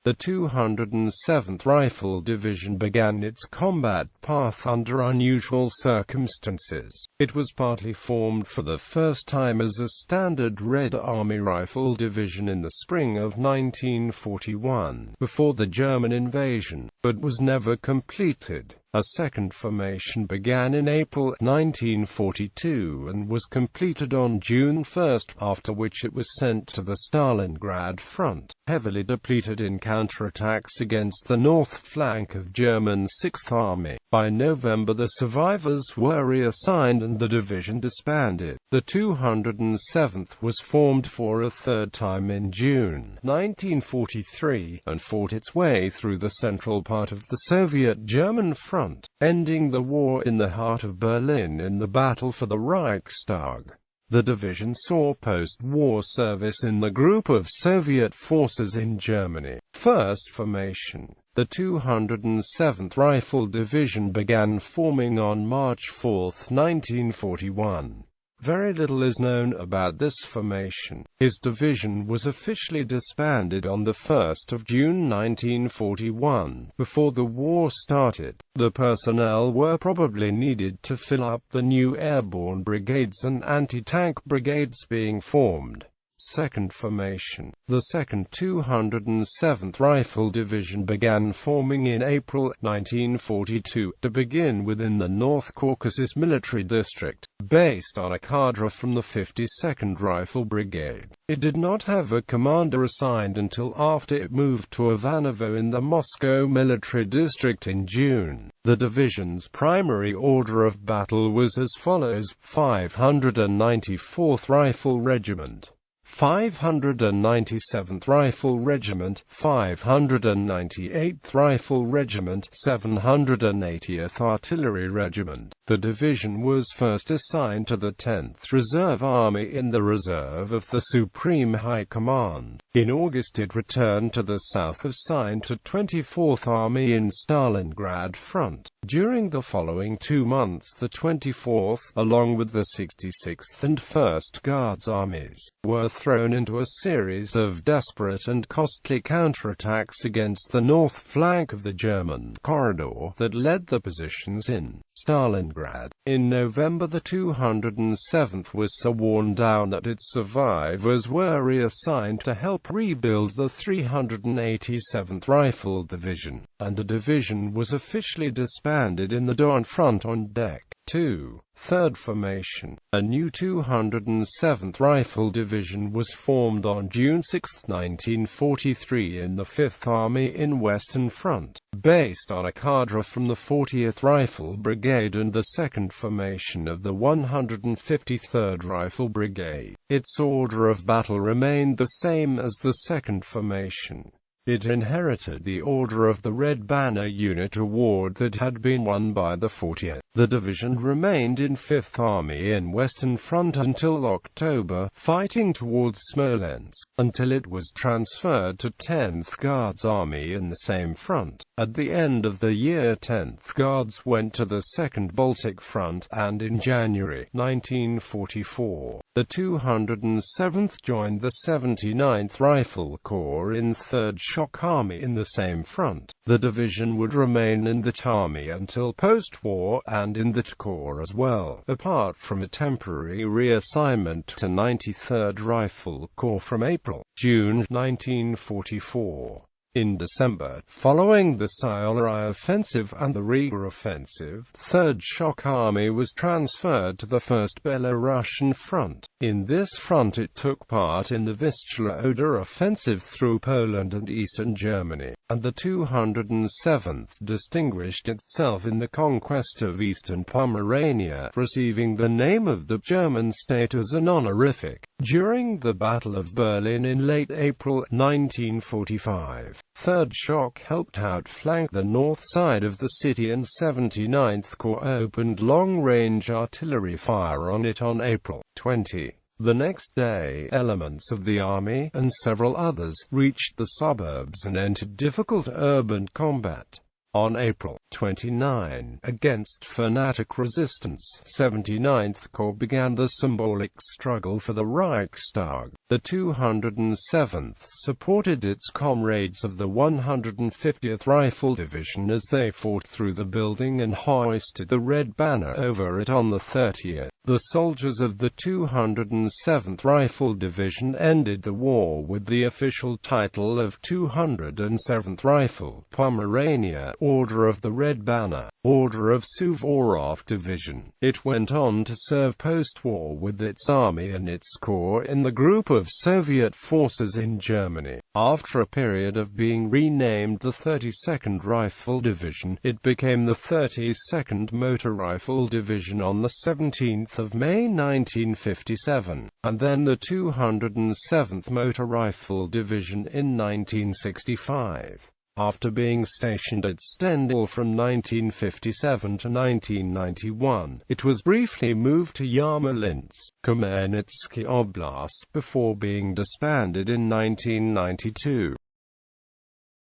The 207th Rifle Division began its combat path under unusual circumstances. It was partly formed for the first time as a standard Red Army Rifle Division in the spring of 1941, before the German invasion, but was never completed. A second formation began in April 1942 and was completed on June 1, after which it was sent to the Stalingrad Front, heavily depleted in counterattacks against the north flank of German 6th Army. By November the survivors were reassigned and the division disbanded. The 207th was formed for a third time in June 1943, and fought its way through the central part of the Soviet-German front, ending the war in the heart of Berlin in the battle for the Reichstag. The division saw post-war service in the group of Soviet forces in Germany. First formation. The 207th Rifle Division began forming on March 4, 1941. Very little is known about this formation. His division was officially disbanded on the 1st of June 1941, before the war started. The personnel were probably needed to fill up the new airborne brigades and anti-tank brigades being formed. Second formation. The second 207th Rifle Division began forming in April 1942, to begin within the North Caucasus Military District, based on a cadre from the 52nd Rifle Brigade. It did not have a commander assigned until after it moved to Ivanovo in the Moscow Military District in June. The division's primary order of battle was as follows: 594th Rifle Regiment, 597th Rifle Regiment, 598th Rifle Regiment, 780th Artillery Regiment. The division was first assigned to the 10th Reserve Army in the reserve of the Supreme High Command. In August it returned to the south, assigned to 24th Army in Stalingrad Front. During the following 2 months the 24th, along with the 66th and 1st Guards Armies, were thrown into a series of desperate and costly counterattacks against the north flank of the German corridor that led the positions in Stalingrad. In November the 207th was so worn down that its survivors were reassigned to help rebuild the 387th Rifle Division, and the division was officially disbanded in the Don front on deck. 2. Third formation. A new 207th Rifle Division was formed on June 6, 1943 in the 5th Army in Western Front, based on a cadre from the 40th Rifle Brigade and the 2nd formation of the 153rd Rifle Brigade. Its order of battle remained the same as the 2nd formation. It inherited the Order of the Red Banner Unit award that had been won by the 40th. The division remained in 5th Army in Western Front until October, fighting towards Smolensk, until it was transferred to 10th Guards Army in the same front. At the end of the year 10th Guards went to the 2nd Baltic Front, and in January 1944, the 207th joined the 79th Rifle Corps in 3rd Shock Army in the same front. The division would remain in that army until post-war, and in that corps as well, apart from a temporary reassignment to 93rd Rifle Corps from April-June 1944. In December, following the Silesia offensive and the Riga offensive, 3rd Shock Army was transferred to the 1st Belarusian Front. In this front it took part in the Vistula-Oder offensive through Poland and eastern Germany, and the 207th distinguished itself in the conquest of eastern Pomerania, receiving the name of the German state as an honorific. During the Battle of Berlin in late April 1945, 3rd Shock helped outflank the north side of the city, and 79th Corps opened long-range artillery fire on it on April 20. The next day, elements of the army, and several others, reached the suburbs and entered difficult urban combat. On April 29, against fanatic resistance, 79th Corps began the symbolic struggle for the Reichstag. The 207th supported its comrades of the 150th Rifle Division as they fought through the building and hoisted the red banner over it on the 30th. The soldiers of the 207th Rifle Division ended the war with the official title of 207th Rifle, Pomerania, Order of the Red Banner, Order of Suvorov Division. It went on to serve post-war with its army and its corps in the group of Soviet forces in Germany. After a period of being renamed the 32nd Rifle Division, it became the 32nd Motor Rifle Division on the 17th of May 1957, and then the 207th Motor Rifle Division in 1965. After being stationed at Stendal from 1957 to 1991, it was briefly moved to Yarmolinsk, Khmelnytsky Oblast, before being disbanded in 1992.